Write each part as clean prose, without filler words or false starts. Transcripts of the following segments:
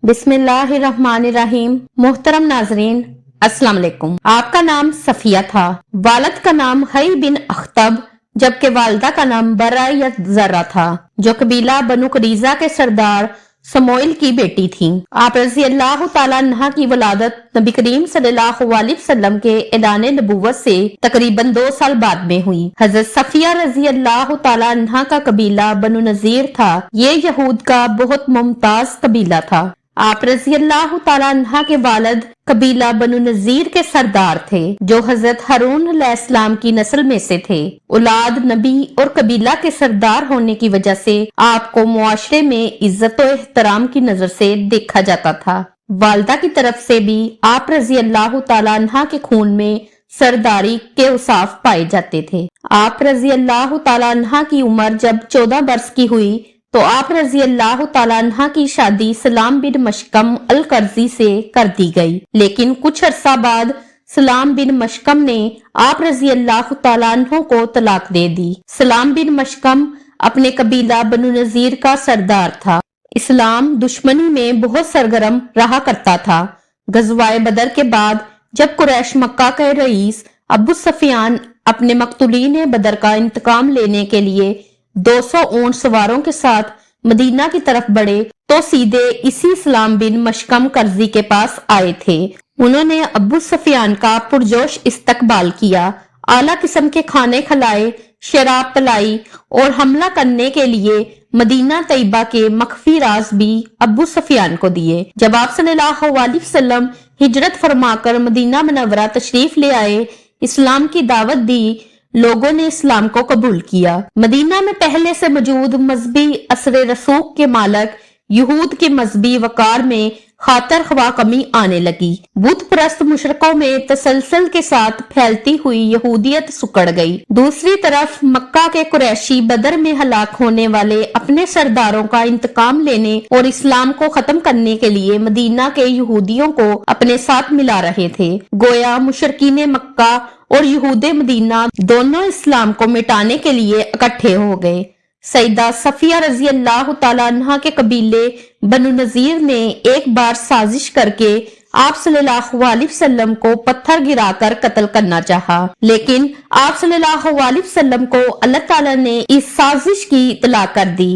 बिस्मिल्लाहिर्रहमानिर्रहीम। मोहतरम नाजरीन, अस्सलाम वालेकुम। आपका नाम सफिया था, वालिद का नाम हई बिन अख्तब, जबकि वालदा का नाम बरा या जर्रा था, जो कबीला बनु करीजा के सरदार समोइल की बेटी थी। आप रजी अल्लाह तआला अन्हा की वलादत नबी करीम सल्लल्लाहु अलैहि वसल्लम के ऐलान नबुव्वत से तकरीबन 2 साल बाद में हुई। हजरत सफिया रजी अल्लाह तआला अन्हा का कबीला बनु नजीर था। ये यहूद का बहुत मुमताज कबीला था। आप रजी अल्लाह तआला अन्हा के वालिद कबीला बनु नजीर के सरदार थे, जो हजरत हारून अलैहिस्सलाम की नस्ल में से थे। औलाद नबी और कबीला के सरदार होने की वजह से आपको मुआशरे में इज्जत और एहतराम की नजर से देखा जाता था। वालदा की तरफ से भी आप रजी अल्लाह तआला अन्हा के खून में सरदारी के औसाफ पाए जाते थे। आप रजी अल्लाह तआला अन्हा की उम्र जब 14 वर्ष की हुई तो आप रजी अल्लाह तआला अन्हा की शादी सलाम बिन मशकम अल कर्जी से कर दी गई, लेकिन कुछ अरसा बाद सलाम बिन मशकम ने आप रजी अल्लाह तआला अन्हो को तलाक दे दी। सलाम बिन मशकम अपने कबीला बनु नजीर का सरदार था। इस्लाम दुश्मनी में बहुत सरगर्म रहा करता था। गज़वाए बदर के बाद जब कुरैश मक्का के रईस अबू सुफियान अपने मकतूलीन बदर का इंतकाम लेने के लिए 200 ऊंट सवारों के साथ मदीना की तरफ बढ़े तो सीधे इसी सलाम बिन मशकम कर्जी के पास आए थे। उन्होंने अबू सुफियान का पुरजोश इस्तकबाल किया, आला किस्म के खाने खिलाए, शराब पिलाई और हमला करने के लिए मदीना तैयबा के मख्फी राज भी अबू सुफियान को दिए। जब आप सल्लल्लाहु अलैहि वसल्लम हिजरत फरमाकर मदीना मुनव्वरा तशरीफ ले आए, इस्लाम की दावत दी, लोगों ने इस्लाम को कबूल किया। मदीना में पहले से मौजूद मजहबी असर रसूख के मालक यहूद के मजहबी वकार में खातर ख्वा कमी आने लगी। बुत परस्त मुशरकों में तसलसल के साथ फैलती हुई यहूदियत सुकड़ गई। दूसरी तरफ मक्का के कुरैशी बदर में हलाक होने वाले अपने सरदारों का इंतकाम लेने और इस्लाम को खत्म करने के लिए मदीना के यहूदियों को अपने साथ मिला रहे थे। गोया मुशरकीने मक्का और यहूदे मदीना दोनों इस्लाम को मिटाने के लिए इकट्ठे हो गए। सईदा सफिया रजी अल्लाह तआला अन्हा के कबीले बनु नजीर ने एक बार साजिश करके आप सल्लल्लाहु अलैहि वसल्लम को पत्थर गिराकर कत्ल करना चाहा, लेकिन आप सल्लल्लाहु अलैहि वसल्लम को अल्लाह ताला ने इस साजिश की इत्तला कर दी।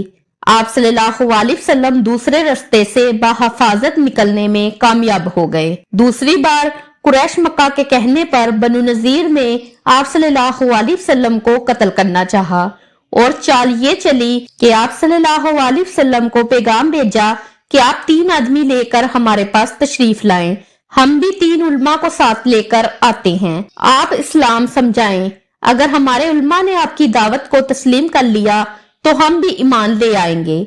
आप सल्लल्लाहु अलैहि वसल्लम दूसरे रास्ते से बहफाजत निकलने में कामयाब हो गए। दूसरी बार कुरैश मक्का के कहने पर बनु नजीर ने आप सल्लल्लाहु अलैहि वसल्लम को कत्ल करना चाहा और चाल ये चली कि आप सल्लल्लाहु अलैहि वसल्लम को पैगाम भेजा कि आप 3 आदमी लेकर हमारे पास तशरीफ लाएं, हम भी 3 उलमा को साथ लेकर आते हैं, आप इस्लाम समझाएं। अगर हमारे उलमा ने आपकी दावत को तस्लीम कर लिया तो हम भी ईमान ले आएंगे।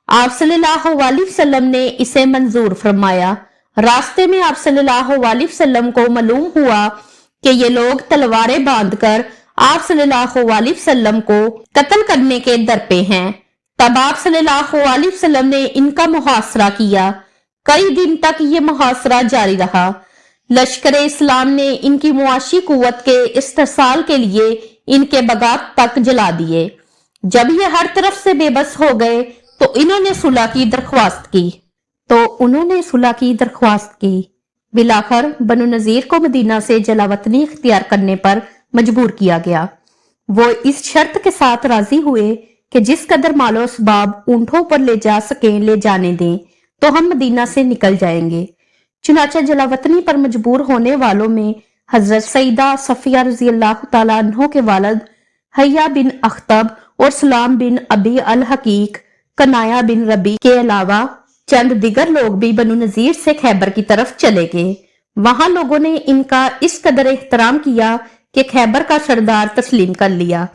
आप सल्लल्लाहु अलैहि वसल्लम ने इसे मंजूर फरमाया। रास्ते में आप सल्लल्लाहु अलैहि वसल्लम को मालूम हुआ कि ये लोग तलवारें बांधकर आप सल्लल्लाहु अलैहि वसल्लम को कत्ल करने के दरपे हैं। तब आप सल्लल्लाहु अलैहि वसल्लम ने इनका मुहासरा किया। कई दिन तक ये मुहासरा जारी रहा। लश्कर इस्लाम ने इनकी मुआशी कुव्वत के इस्तेसाल के लिए इनके बगात तक जला दिए। जब ये हर तरफ से बेबस हो गए तो इन्होंने सुलह की दरख्वास्त की। बिलाखर बनु नजीर को मदीना से जलावतनी इख्तियार करने पर मजबूर किया गया। वो इस शर्त के साथ राजी हुए कि जिस कदर मालो असबाब ऊंटों पर ले जा सके ले जाने दें, तो हम मदीना से निकल जाएंगे। चुनाचा जलावतनी पर मजबूर होने वालों में हजरत सईदा सफिया रजी अल्लाह तआला अन्हो के वालिद हया बिन अख्तब और सलाम बिन अबी अल हकीक, कनाया बिन रबी के अलावा चंद दिगर लोग भी बनु नजीर से खैबर की तरफ चले गए। वहां लोगों ने इनका इस कदर एहतराम किया कि खैबर का सरदार तस्लीम कर लिया।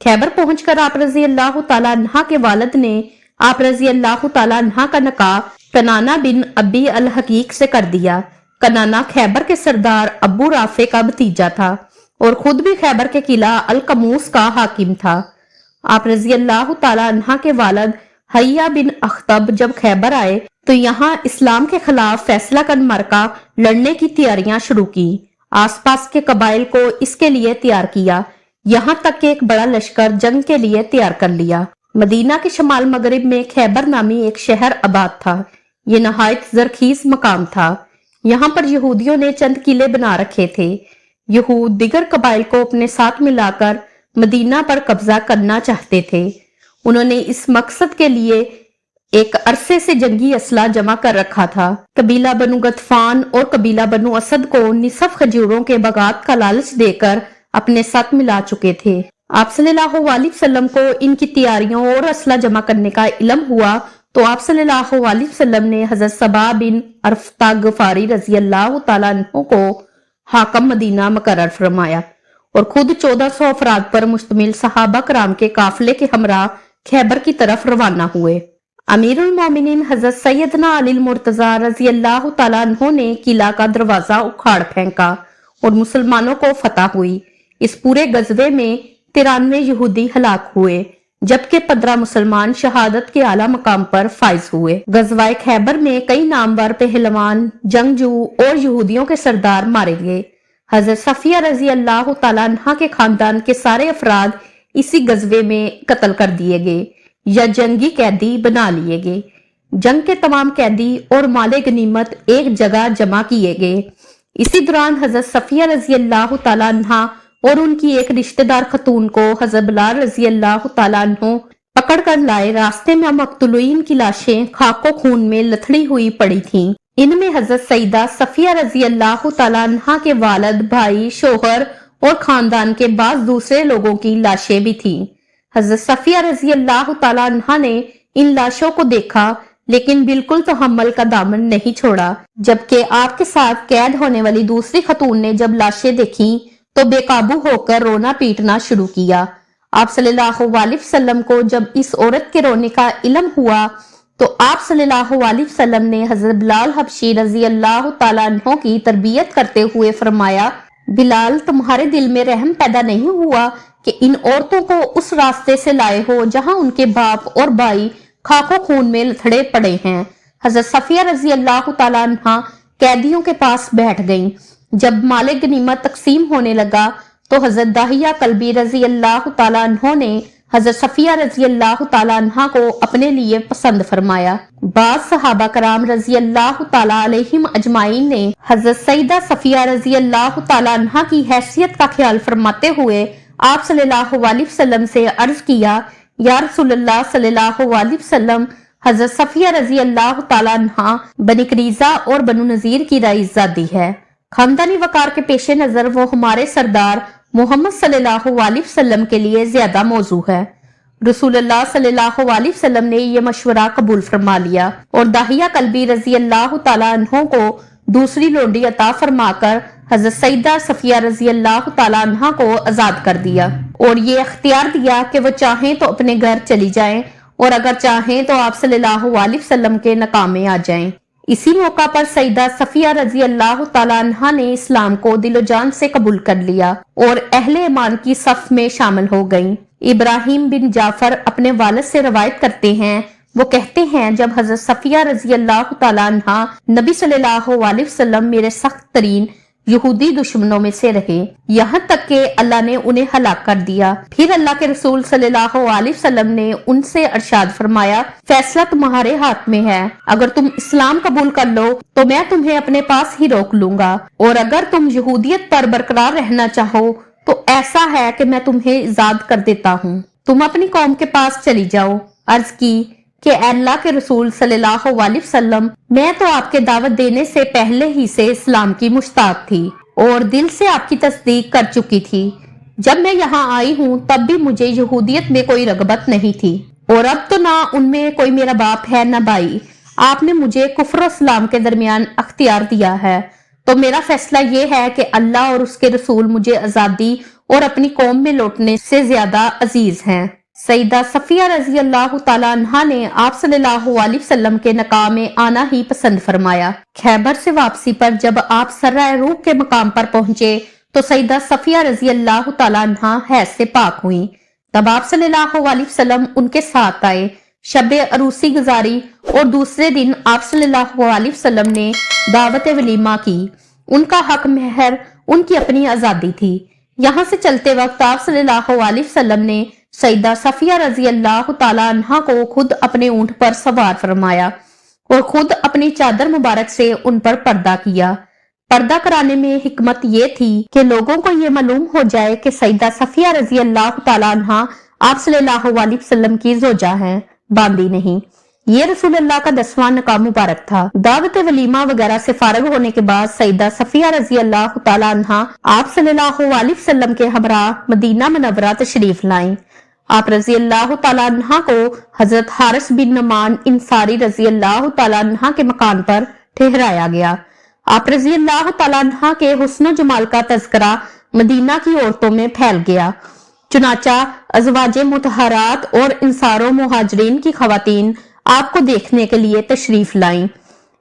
खैबर पहुंचकर आप रजी अल्लाह तआला अन्हा के वालिद ने आप रजी अल्लाह तआला अन्हा का निकाह कनाना बिन अबी अल हकीक से कर दिया। कनाना खैबर के सरदार अबू राफे का भतीजा था और खुद भी खैबर के किला अल कमूस का हाकिम था। आप रजी अल्लाह तआला अन्हा के वालिद हया बिन अख्तब जब खैबर आए तो यहाँ इस्लाम के खिलाफ फैसला कन मरका लड़ने की तैयारियां शुरू की। आसपास के कबाइल को इसके लिए तैयार किया, यहाँ तक कि एक बड़ा लश्कर जंग के लिए तैयार कर लिया। मदीना के शमाल मगरिब में खैबर नामी एक शहर आबाद था। ये नहायत जरखीज मकाम था। यहाँ पर यहूदियों ने चंद किले बना रखे थे। यहूद दिगर कबाइल को अपने साथ मिलाकर मदीना पर कब्जा करना चाहते थे। उन्होंने इस मकसद के लिए एक अरसे से जंगी असला जमा कर रखा था। कबीला बनु गतफान और कबीला बनु असद को निसफ खजूरों के बगात का लालच देकर अपने साथ मिला चुके थे। आप सल्लल्लाहु अलैहि वसल्लम को इनकी तैयारियों और असला जमा करने का इल्म हुआ तो आप सल्लल्लाहु अलैहि वसल्लम ने हजरत सबा बिन अरफता गफारी रजी अल्लाह तआला अन्हु को हाकम मदीना मुकर्रर फरमाया और खुद 1400 अफराद पर मुश्तमिल सहाबा कराम के काफिले के हमरा खैबर की तरफ रवाना हुए। अमीरुल मोमिनीन हजरत सैयदना अली मुर्तजा रजी अल्लाह तआला अन्हु ने किला का दरवाजा उखाड़ फेंका और मुसलमानों को फतह हुई। इस पूरे गजबे में 93 यहूदी हलाक हुए जबकि 15 मुसलमान शहादत के आला मकाम पर फाइज हुए। गजवाए खैबर में कई नामवर पहलवान, जंगजू और यहूदियों के सरदार मारे गए। हजरत सफिया रजी अल्लाह तआला अन्हा के खानदान के सारे अफराद इसी गजबे में कत्ल कर दिए गए या जंगी कैदी बना लिए गए। जंग के तमाम कैदी और माले गनीमत एक जगह जमा किए गए। इसी दौरान हजरत सफिया रजी अल्लाह तआला अन्हा और उनकी एक रिश्तेदार खतून को हजरत बिलाल रजी अल्लाह तआला अन्हु पकड़ कर लाए। रास्ते में मकतूलीन की लाशें खाको खून में लथड़ी हुई पड़ी थीं। इनमें हजरत सईदा सफिया रजी अल्लाह तआला अन्हा के वालिद, भाई, शोहर और खानदान के बाद दूसरे लोगों की लाशें भी थीं। हजरत सफिया रजी अल्लाह तआला अन्हा ने इन लाशों को देखा लेकिन बिल्कुल तहम्मुल का दामन नहीं छोड़ा। जबकि आपके साथ कैद होने वाली दूसरी खतून ने जब लाशें देखी तो बेकाबू होकर रोना पीटना शुरू किया। आप सल्लल्लाहु अलैहि वसल्लम को जब इस औरत के रोने का इल्म हुआ तो आप सल्लल्लाहु अलैहि वसल्लम ने हजरत बिलाल हबशी रजी अल्लाह तआला अन्हु की तरबियत करते हुए फरमाया, बिलाल, तुम्हारे दिल में रहम पैदा नहीं हुआ कि इन औरतों को उस रास्ते से लाए हो जहां उनके बाप और भाई खाको खून में लथड़े पड़े हैं। हजरत सफिया रजी अल्लाह तआला अन्हा कैदियों के पास बैठ गईं। जब माले गनीमत तकसीम होने लगा तो हजरत दाहिया कल्बी रजी अल्लाह तआला अन्हु ने हजरत सफिया रजी अल्लाह तआला अन्हा को अपने लिए पसंद फरमाया। बाज सहाबा कराम रजी अल्लाह तआला अलैहिम अजमाइन ने हजरत सईदा सफिया रजी अल्लाह तआला अन्हा की हैसियत का ख्याल फरमाते हुए आप सल्लल्लाहु अलैहि वसल्लम से अर्ज किया, या रसूलल्लाह सल्लल्लाहु अलैहि वसल्लम, हजरत सफिया रजी अल्लाह तआला अन्हा बनी करीजा और बनु नजीर की रईसजादी है। खानदानी वकार के पेश नजर वो हमारे सरदार मोहम्मद सल्लल्लाहु अलैहि वसल्लम के लिए ज्यादा मौजू है। रसूलुल्लाह सल्लल्लाहु अलैहि वसल्लम ने यह मशवरा कबूल फरमा लिया और दाहिया कल्बी रजी अल्लाह तआला अन्हु को दूसरी लोंडी अता फरमाकर हजरत सईदा सफिया रजी अल्लाह तआला अन्हा को आजाद कर दिया और ये अख्तियार दिया कि वो चाहें तो अपने घर चली जाएं और अगर चाहें तो आप सल्लल्लाहु अलैहि वसल्लम के नकामे आ जाएं। इसी मौका पर सईदा सफिया रजी अल्लाह तआला अन्हा ने इस्लाम को दिलो जान से कबूल कर लिया और अहले ईमान की सफ में शामिल हो गईं। इब्राहिम बिन जाफर अपने वालिद से रवायत करते हैं, वो कहते हैं, जब हजरत सफिया रजी अल्लाह तआला अन्हा नबी सल्लल्लाहु अलैहि वसल्लम मेरे सख्त तरीन यहूदी दुश्मनों में से रहे, यहाँ तक कि अल्लाह ने उन्हें हलाक कर दिया। फिर अल्लाह के रसूल सल्लल्लाहु अलैहि वसल्लम ने उनसे अरशाद फरमाया, फैसला तुम्हारे हाथ में है। अगर तुम इस्लाम कबूल कर लो तो मैं तुम्हें अपने पास ही रोक लूंगा और अगर तुम यहूदियत पर बरकरार रहना चाहो तो ऐसा है कि मैं तुम्हें आजाद कर देता हूँ, तुम अपनी कौम के पास चली जाओ। अर्ज की कि अल्लाह के रसूल सल्लल्लाहु अलैहि वसल्लम, मैं तो आपके दावत देने से पहले ही से इस्लाम की मुश्ताक थी और दिल से आपकी तस्दीक कर चुकी थी। जब मैं यहाँ आई हूँ तब भी मुझे यहूदियत में कोई रगबत नहीं थी और अब तो ना उनमें कोई मेरा बाप है न भाई। आपने मुझे कुफ्र और इस्लाम के दरमियान अख्तियार दिया है तो मेरा फैसला ये है कि अल्लाह और उसके रसूल मुझे आजादी और अपनी कौम में लौटने से ज्यादा अजीज हैं। सईदा सफिया रजी अल्लाह तआला अन्हा ने आप सल्लल्लाहु अलैहि वसल्लम के नकाह में आना ही पसंद फरमाया। खैबर से वापसी पर जब आप सर्राए रूह के मकाम पर पहुंचे तो सईदा सफिया रजी अल्लाह तआला अन्हा हैज से पाक हुई। तब आप सल्लल्लाहु अलैहि वसल्लम उनके साथ आए, शबे अरूसी गुजारी और दूसरे दिन आप सल्लल्लाहु अलैहि वसल्लम ने दावत वलीमा की। उनका हक महर उनकी अपनी आजादी थी। यहाँ से चलते वक्त आप सल्लल्लाहु अलैहि वसल्लम ने सईदा सफिया रजी अल्लाह तआला अन्हा को खुद अपने ऊंट पर सवार फरमाया और खुद अपनी चादर मुबारक से उन पर पर्दा किया। पर्दा कराने में हिकमत ये थी कि लोगों को ये मालूम हो जाए कि सईदा सफिया रजी अल्लाह तआला अन्हा आप सल्लल्लाहु अलैहि वसल्लम की ज़ौजा हैं, बांदी नहीं। ये रसूल अल्लाह का 10वां निकाह मुबारक था। दावत वलीमा वगैरह से फारग होने के बाद सईदा सफिया रजी अल्लाह तआला अन्हा आप सल्लल्लाहु अलैहि वसल्लम के हमरा मदीना मुनव्वरा तशरीफ लाई। आप रजी अल्लाह तआला अन्हा को हजरत हारिस बिन नमान इंसारी रजी अल्लाह तआला अन्हा के मकान पर ठहराया गया। आप रजी अल्लाह तआला अन्हा के हुस्न जमाल का तज़किरा मदीना की औरतों में फैल गया। चुनाचा अज़वाजे मुतहरात और इंसारों मुहाजिरीन की खवातीन आपको देखने के लिए तशरीफ लाईं।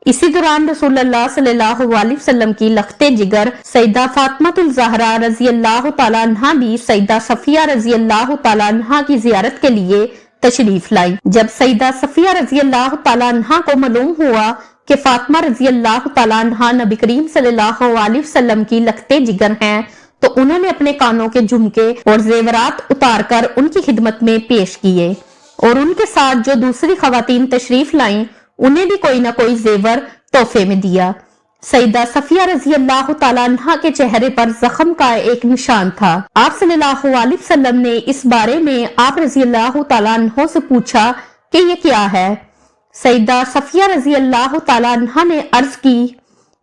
इसी दौरान रसूलुल्लाह सल्लल्लाहु अलैहि वसल्लम की लख्ते जिगर सईदा फातिमातुल ज़हरा रजी अल्लाह तआला अन्हा भी सईदा सफिया रजी अल्लाह तआला अन्हा की जियारत के लिए तशरीफ लाई। जब सईदा सफिया रजी अल्लाह तआला अन्हा को मालूम हुआ कि फातिमा रजी अल्लाह तआला अन्हा नबी करीम सल्लल्लाहु अलैहि वसल्लम की लख्ते जिगर हैं, तो उन्होंने अपने कानों के झुमके और जेवरात उतारकर उनकी खिदमत में पेश किए और उनके साथ जो दूसरी खवातीन तशरीफ लाईं उन्हें भी कोई ना कोई जेवर तोहफे में दिया। सईदा सफिया रजी अल्लाह तआला अन्हा के चेहरे पर जख्म का एक निशान था। आप सल्लल्लाहु अलैहि वसल्लम ने इस बारे में आप रजी अल्लाह तआला अन्हा से पूछा कि ये क्या है। सईदा सफिया रजी अल्लाह तआला अन्हा ने अर्ज की,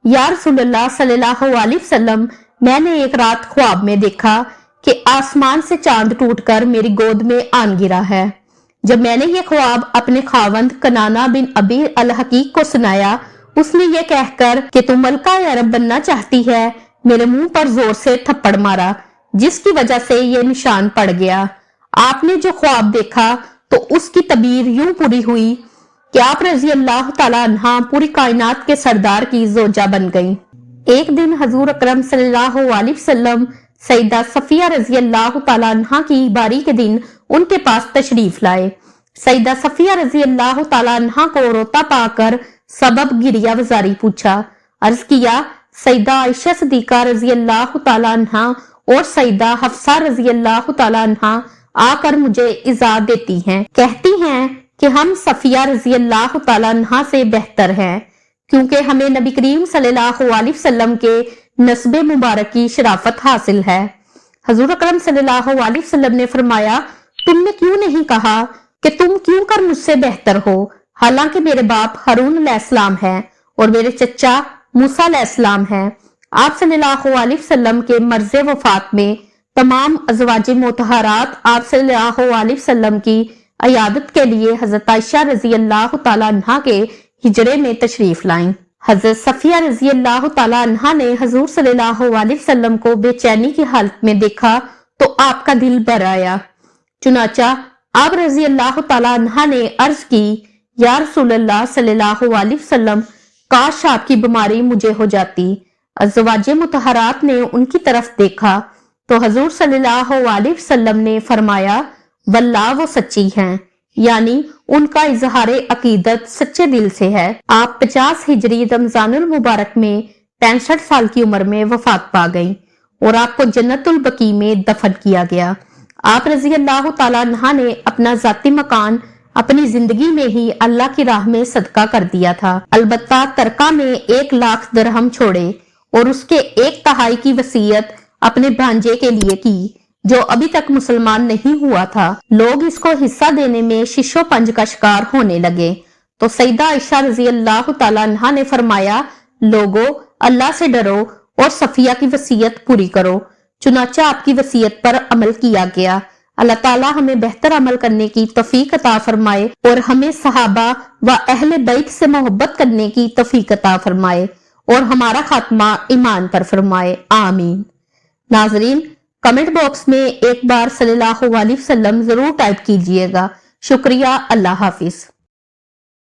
या रसूलल्लाह सल्लल्लाहु अलैहि वसल्लम, मैंने एक रात ख्वाब में देखा कि आसमान से चांद टूटकर मेरी गोद में आन गिरा है। जब मैंने ये ख्वाब अपने खावंद कनाना बिन अबी अल हकीक को सुनाया, उसने ये कहकर कि तू मलका अरब बनना चाहती है, मेरे मुंह पर जोर से थप्पड़ मारा, जिसकी वजह से ये निशान पड़ गया। आपने जो ख्वाब देखा तो उसकी तबीर यूं पूरी हुई कि आप रजी अल्लाह तआला अन्हा पूरी कायनात के सरदार की ज़ौजा बन गई। एक दिन हजूर अकरम सल्लल्लाहु अलैहि वसल्लम सईदा सफिया रजी अल्लाह तआला अन्हा की बारी के दिन उनके पास तशरीफ लाए। सईदा सफिया रजी अल्लाह तआला अन्हा को रोता पाकर सबब गिरिया वजारी पूछा। अर्ज किया, सईदा आयशा सिद्दीका रजी अल्लाह तआला अन्हा और सईदा हफ्सा रजी अल्लाह तआला अन्हा आकर मुझे इज़ा देती हैं, कहती हैं कि हम सफिया रजी अल्लाह तआला अन्हा से बेहतर हैं, क्योंकि हमें नबी करीम सल्लल्लाहु अलैहि वसल्लम के नस्बे मुबारक की शराफत हासिल है। हजूर अकरम सल्लल्लाहु अलैहि वसल्लम ने फरमाया, तुमने क्यों नहीं कहा कि तुम क्यों कर मुझसे बेहतर हो, हालांकि मेरे बाप हारून अलैहिस्सलाम है और मेरे चचा मूसा अलैहिस्सलाम है। आप सल्लल्लाहु अलैहि वसल्लम के मर्ज़े वफात में तमाम अज़वाजे मुतहरात आप सल्लल्लाहु अलैहि वसल्लम की अयादत के लिए हजरत आयशा रजी अल्लाह तआला अन्हा के हिजरे में तशरीफ लाईं। हजरत सफिया रजी अल्लाह तआला अन्हा ने हजूर सल्लल्लाहु अलैहि वसल्लम को बेचैनी की हालत में देखा तो आपका दिल भर आया। चुनाचा आप रजी अल्लाह तआला अन्हा ने अर्ज की, या रसूलल्लाह सल्लल्लाहु अलैहि वसल्लम, काश आपकी बीमारी मुझे हो जाती। अज़वाजे मुतहरात ने उनकी तरफ देखा तो हजूर सल्लल्लाहु अलैहि वसल्लम ने फरमाया, वल्लाह वो सच्ची हैं, यानी उनका इजहारे अकीदत सच्चे दिल से है। आप 50 हिजरी रमजानुल मुबारक में 65 साल की उम्र में वफात पा गईं और आपको जन्नतुल बकी में दफन किया गया। आप रजी अल्लाह तआला अन्हा ने अपना जाती मकान अपनी जिंदगी में ही अल्लाह की राह में सदका कर दिया था। अलबत्ता तरका में 1 लाख दिरहम छोड़े और उसके 1/3 की वसीयत अपने भांजे के लिए की, जो अभी तक मुसलमान नहीं हुआ था। लोग इसको हिस्सा देने में शिशो पंज का शिकार होने लगे तो सईदा आयशा रजी अल्लाह तआला अन्हा ने फरमाया, लोगो अल्लाह से डरो और सफिया की वसीयत पूरी करो। चुनाचा आपकी वसीयत पर अमल किया गया। अल्लाह ताला हमें बेहतर अमल करने की तौफीक अता फरमाए और हमें सहाबा व अहले बैत से मोहब्बत करने की तौफीक अता फरमाए और हमारा खात्मा ईमान पर फरमाए, आमीन। नाजरीन, कमेंट बॉक्स में एक बार सल्लल्लाहु अलैहि वसल्लम जरूर टाइप कीजिएगा। शुक्रिया। अल्लाह हाफिज।